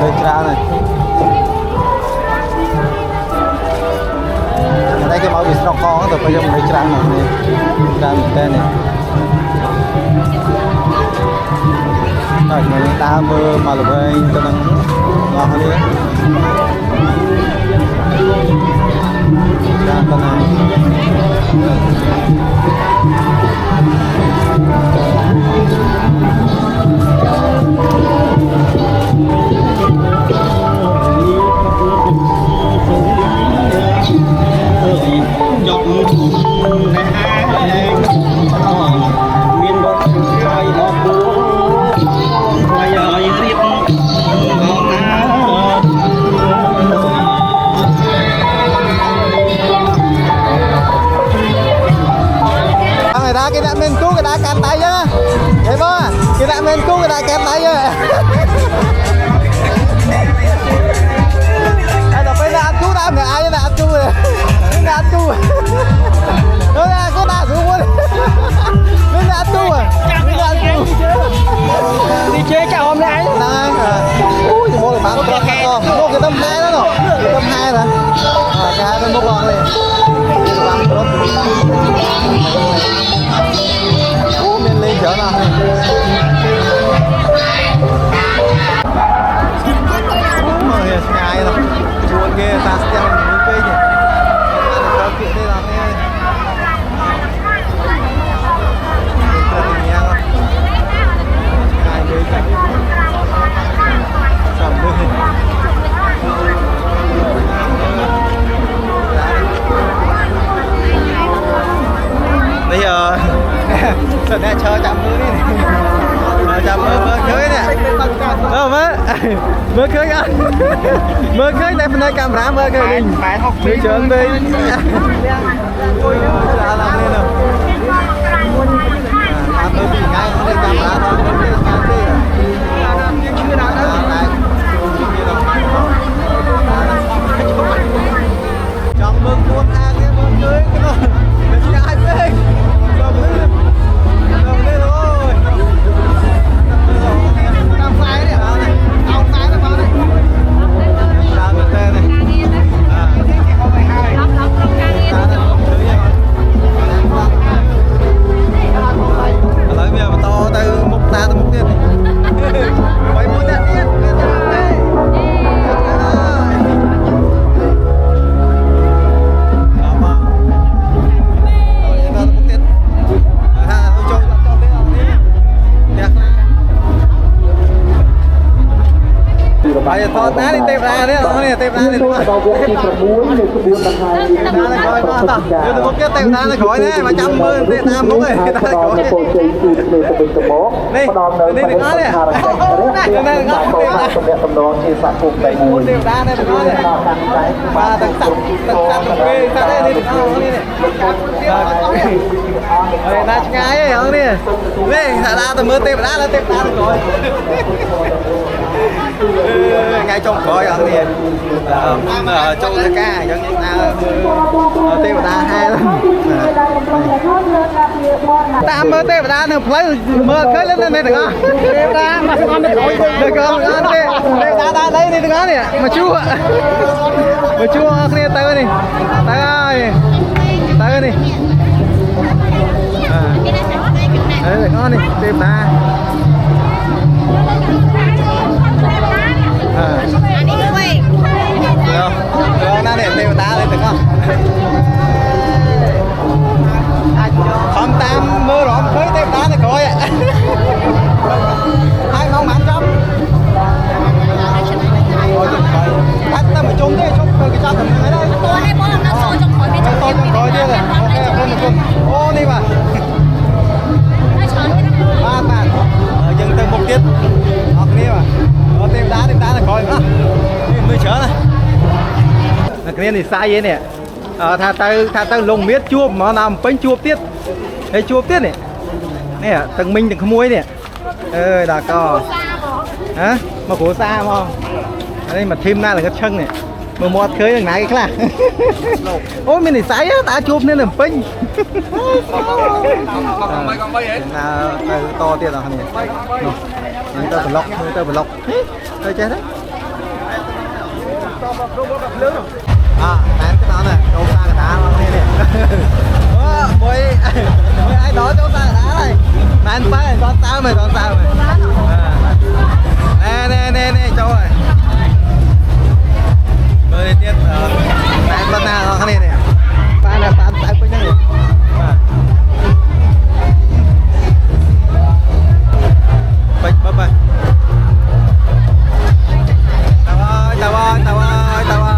đây ra này đây cái máu bị sọc con rồi bây giờ mình lấy ra này ra tên này rồi mình ta mưa mà là về cho nó ngon hơn nữa ra con này cái đạn men cũ cái đá kẹp tay nhá, thấy không? Cái đạn men cũ cái đá kẹp tay nhá. Ai đọc cái đạn cũ đạn này ai đạn cũ này, cái đạn cũ. Nó là có đạn cũ luôn. Cái đạn cũ à? Cái đạn cũ. Đi chơi chào hôm nay. Này. Ui thì mua được bán con. Mua cái tấm 2 đó rồi. Cái tấm 2 rồi. Cái 2 bên bốc con này. Bán tốt. Nên lên chở nào này. Ôi ngay rồi. Chuột ghê ta sẽ theo những cây nhỉ. Có chuyện đây là nghe. Rất là nghe không? Ngay đây cả. Sầm lên. Bây giờ sợ nè chờ chạm mưa đi này. Chạm mưa khơi nè. Đâu mưa khơi á. Mưa khơi này bên đây camera mưa khơi đi. Đi chớn đi. Ôi ra làm lên rồi. Chạm mưa bị ngay đây camera thôi. Trong mưa cuốn hàng cái mưa khơi cái đó. Mình ai biết. Bây giờ to đá đi tép ra đấy, nó này tép ra này đúng không? Đá nó khỏi to to. Giờ tôi một cái tép ra nó khỏi đấy, mà trăm mươi tép ra muốn rồi, ta khỏi. Đi, đi đừng nói nè. Đây đừng nói tép ra đây đừng nói nè. Và tận sạch về ta đây đừng nói đi nè. Rồi ta ngay ấy không đi. Đi, thả ra từ mưa tép ra nó khỏi. Ngay trong khỏi ở thì trong cái ca cho những ta tê vào ta hai lắm ta mơ tê vào ta được lấy mơ khơi lên đây được không tê ra mà con được không tê vào ta đây đi được không nè mà chua kia tới đi tới đi đấy được ngon đi tê vào ta được nó để tiêu ta lên được không? Không tam mưa rồi cưới tiêu ta thì coi ạ. Hai mong mắm chấm. Bắt ta mà chung thế chung cái cho thằng này đây. Tôi hay muốn làm nó sôi trong khói bên trong kia. Rồi chưa rồi. Ok không. Ô đi bà. Ba bạn. Dừng từ một tiết. Học đi mà. Tiêu ta là coi nữa. Mới chở này. Cái này thì sai vậy nè. Tha ta lồng miết chuột mà làm bánh chuột tiết. Đây chuột tiết này. Nè, thằng Minh đừng có muối nè. Ơi đã co. Hả? Mà cổ xa mà. Đây mà thêm ra là cái chân này. Mà mọt khơi đằng này cái là. Ôi mình này sai á, ta chuột nên làm bánh. To tiết rồi nè. Người ta phải lọc. Đây chết đấy. bán cái đó này đâu xa cái đá mà này mỗi ai đó đâu xa cái đá này bán phải con sao mày nè châu ơi rồi tiếp bán con nào cái này nè bán là bán tại bên này bịch bắp ơi tao ơi đó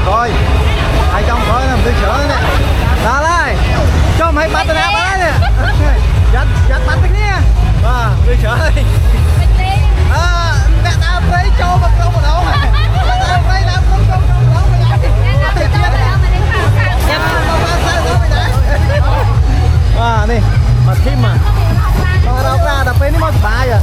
rồi ai trong khói làm tôi chở nè đó đây cho mấy bắt tay bắt nè dắt bắt cái nè tôi chở đây mẹ tao lấy cho mà không một đâu mẹ tao lấy tao không đâu mày nè mặt kim mà nó đâu ra đập bên nó mất bài à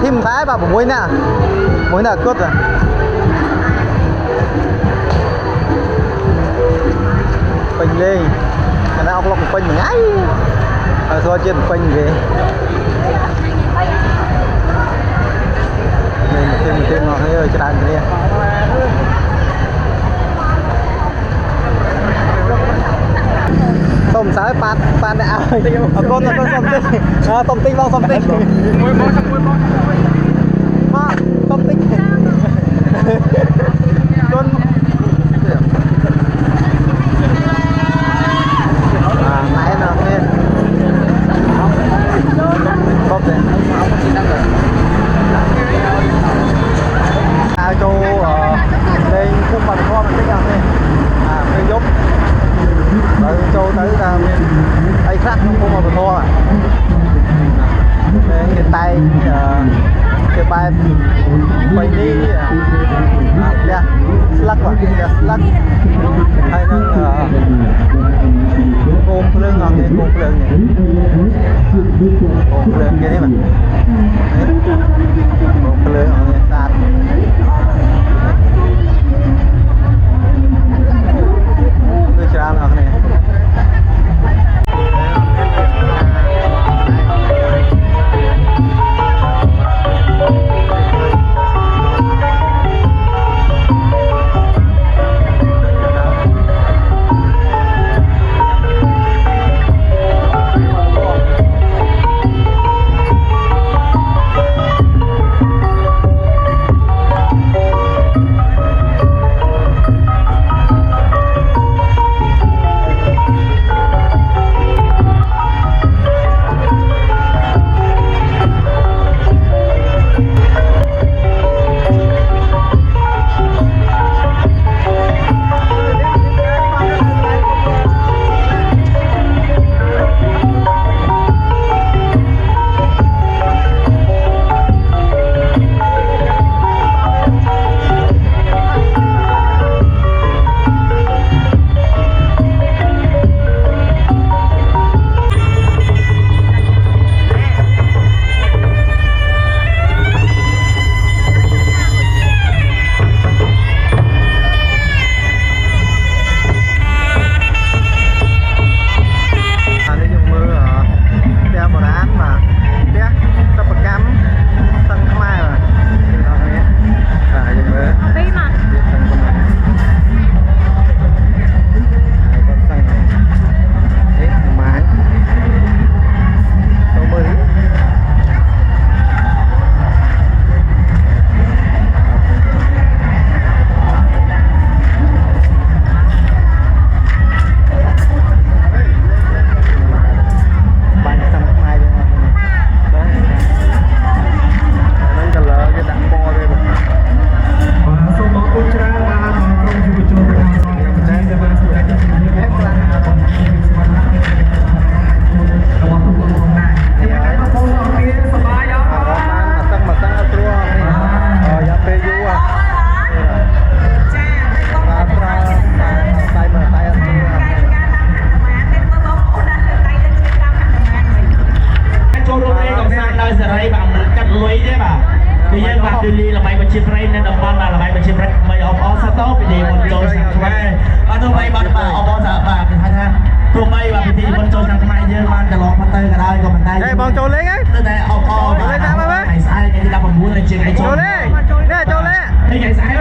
thêm thái vào muối nè muối là cốt rồi bình lên cái nào cũng bình ngay rồi trên bình về nên thêm nó hơi cho đàn kia tôm sái pan áo con tôm tinh tôm tinh tôm tinh con nãy nào nghe bóp này cho đây khung bằng kho mình thích làm đi cây dốc tới châu tới đây khác không khung bằng kho à Bộ lươn kia đấy mà. Bộ lươn ở đây sạt. Tôi chán ở này. Bong trâu lên ấy. Lên nào mà bác. Trâu lên. Nè trâu lên.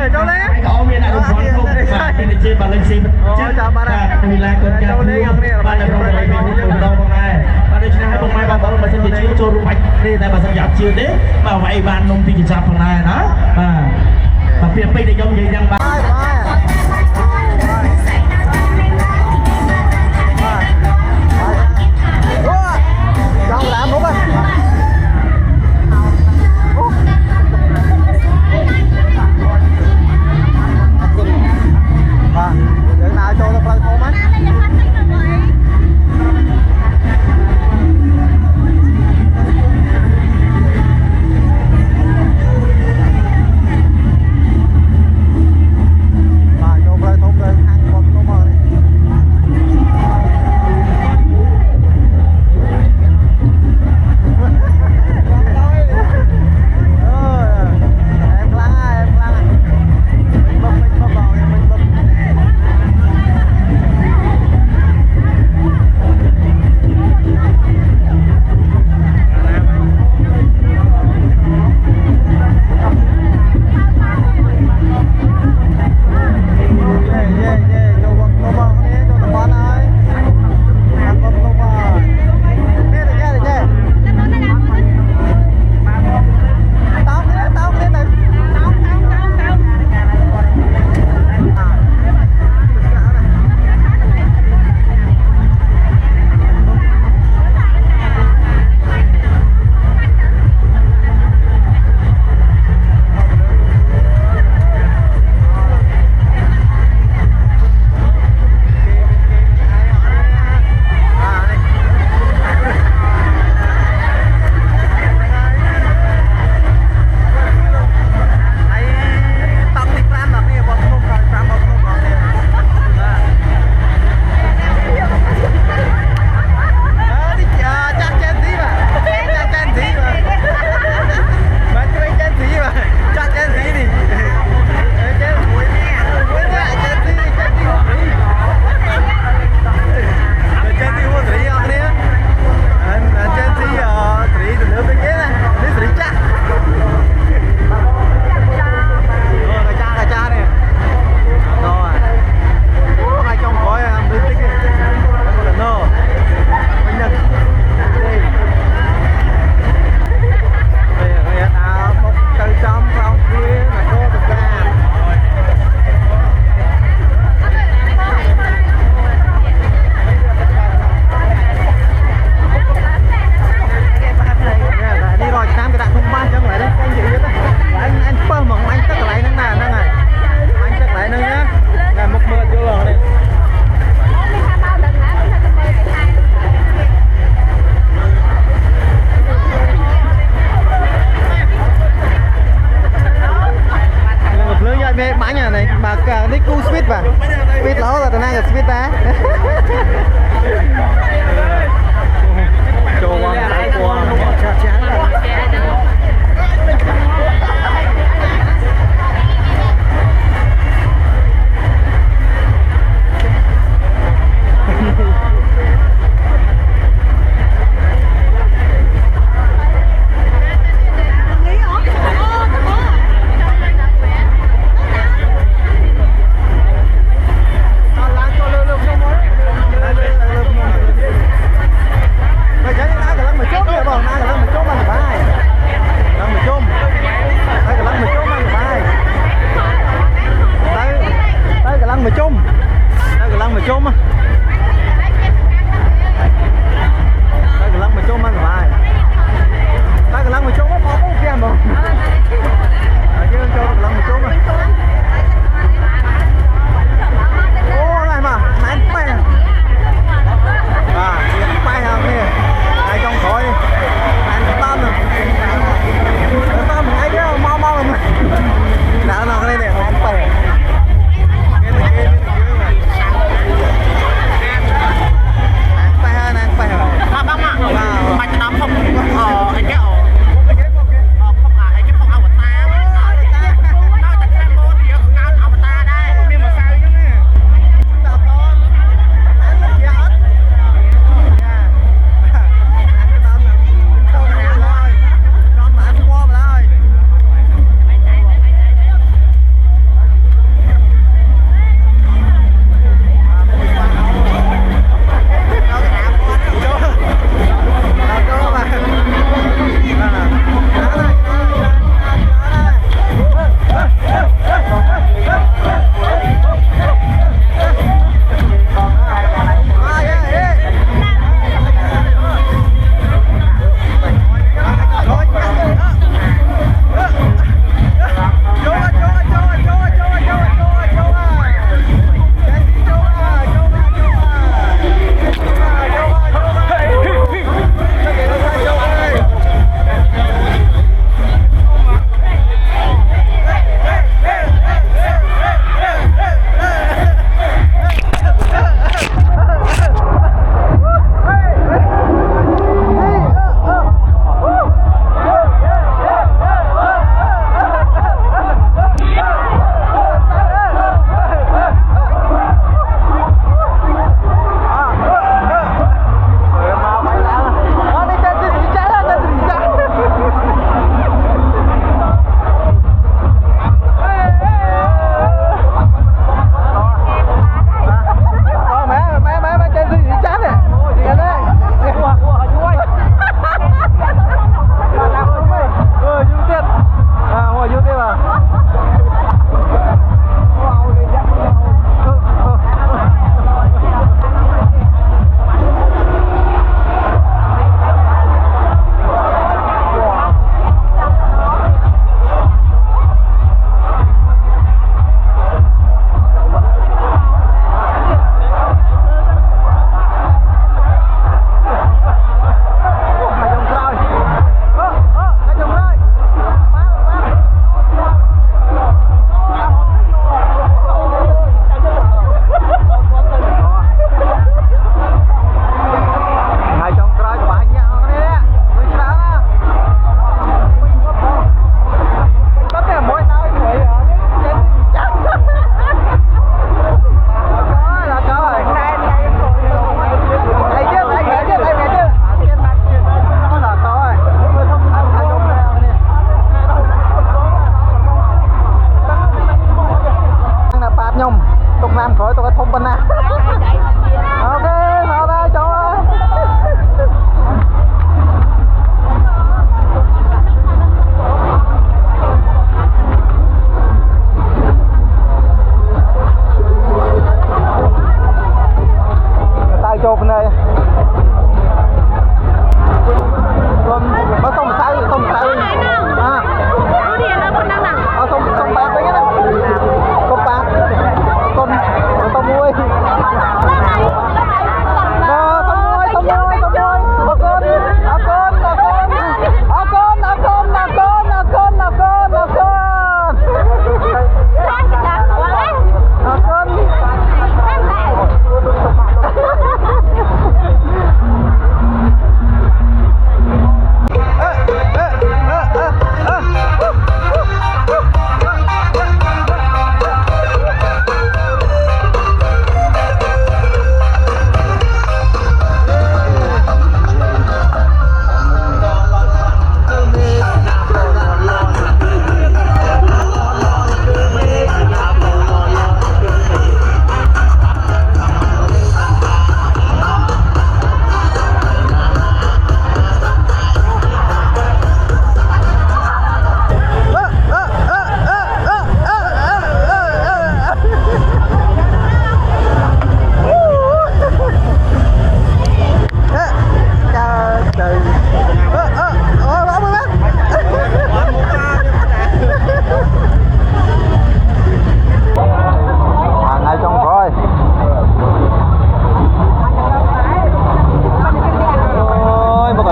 Trâu lên. Chào bạn ạ. Trâu lên không nè. Bạn đừng có lấy bóng đâu bằng này. Bạn đừng hay bóng mai bóng bóng mà xem chỉ chiếu trâu rụng bạch. Đây tại bà xem dạp chiếu đấy. Mà vậy bạn nông thì chỉ chạp bằng này đó. Và phía bây để giống như rằng bạn. Trong làm đúng không? Để nào cho nó phân khô mắt.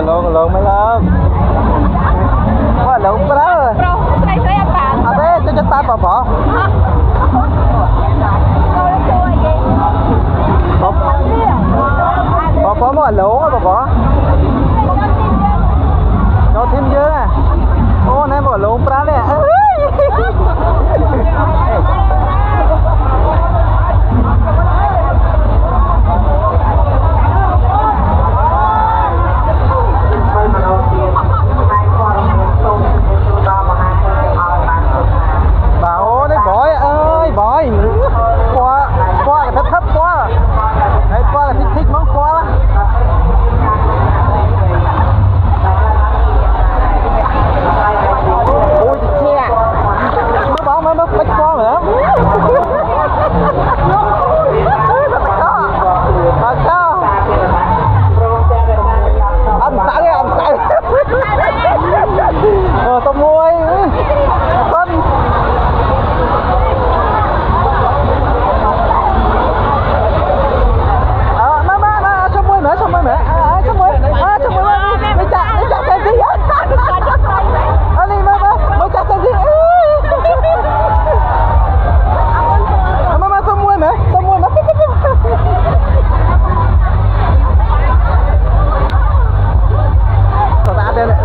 lộn mới lớn quá lộn cái đó rồi à thế cho ta bỏ bỏ mà lỗ bỏ cho thêm dưa à ô này bỏ lỗ pra nè bảo đấy bói ơi bói qua qua là thấp quá đấy qua là thích món quá lắm ôi chị xe mới bảo mới bách qua nữa thật sao anh sai tao mua ấy phân xong rồi mẹ mày chặt cái gì á anh đi mày chặt cái gì mà xong rồi mẹ còn đã đây này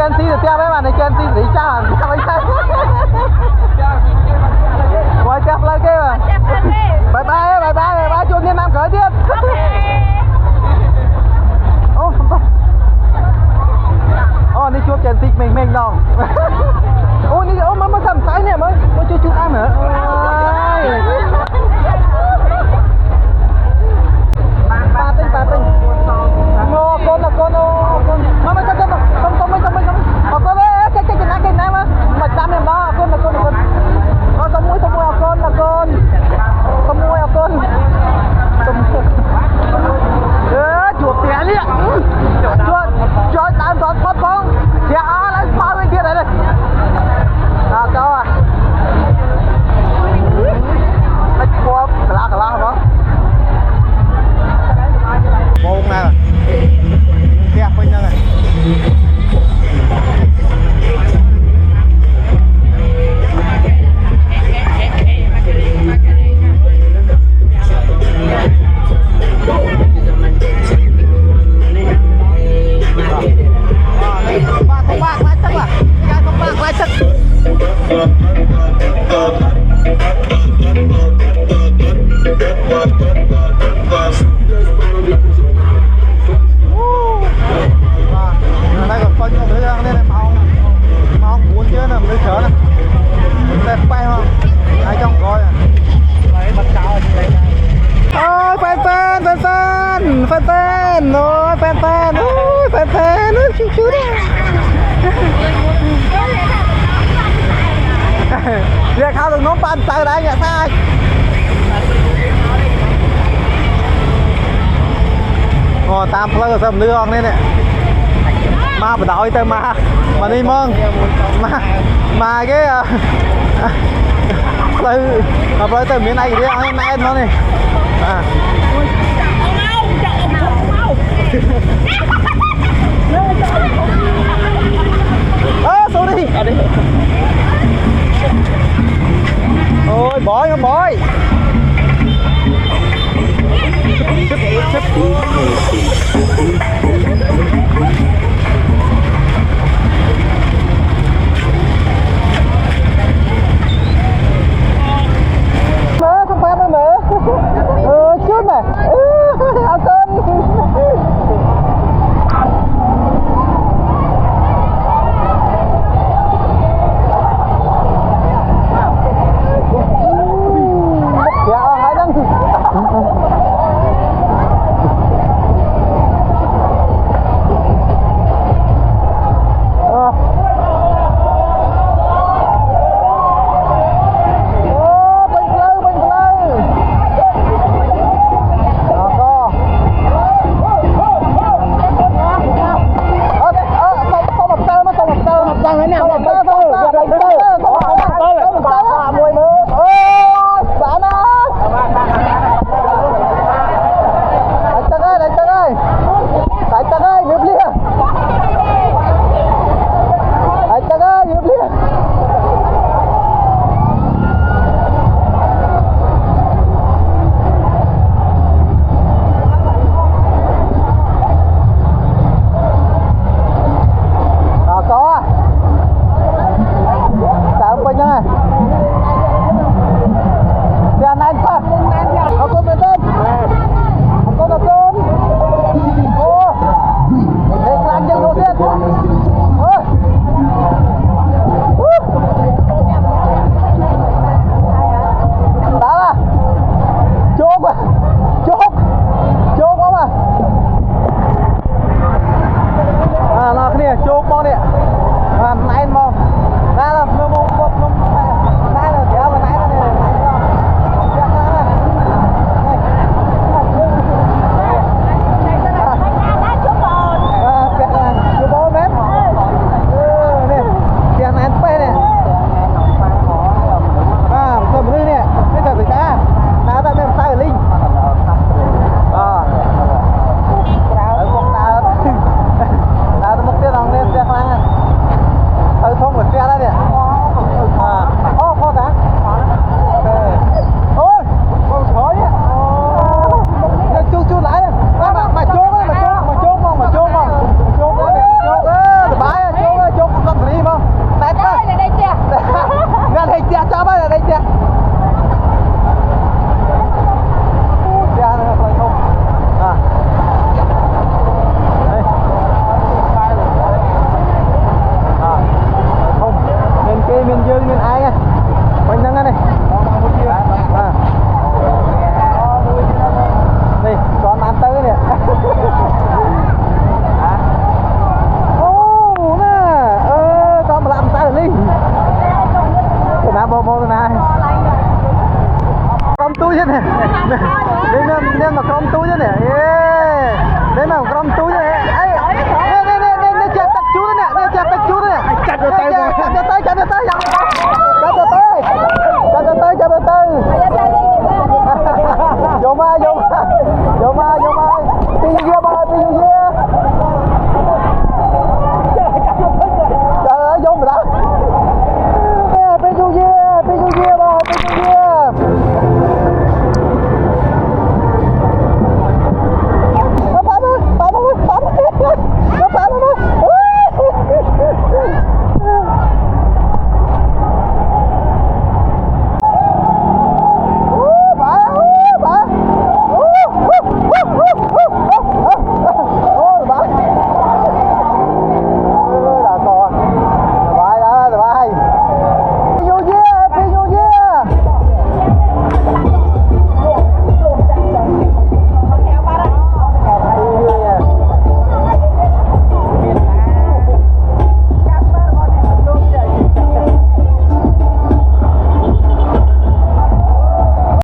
Gen Z được theo mấy bạn này Gen Z thì cha sao anh thấy quay tiếp lại kia mà bye bye chuột nhiên nam khởi tiếp ô đi chuột Gen Z mình nòng ô đi ô mà sầm sái nè mới chưa ăn nữa ba tinh ngô con là con mà cho không con đấy cái này mà đam em đó con là con nó sống mũi con là con sống mũi con chuột tiền đi chuột tạm toàn phát phong chè lấy bao bên kia này đây câu à lấy qua cả lá không bông này đẹp với nhau này không bạc lái chắc à không bạc lái chắc đây còn phân không nữa nên là màu cuốn chứ là mới chở này đẹp bay không ai trong coi à ôi fan ôi fan ôi chú đi việc khao được nón bàn từ đây nhà sai ngồi tam plơ sầm nương đây nè ma bà đội tới ma đi mơn mà cái từ miền này đi ăn em nó này xuống đi ôi bói không bói không phải đâu nữa chút này ăn cơm chốt con đi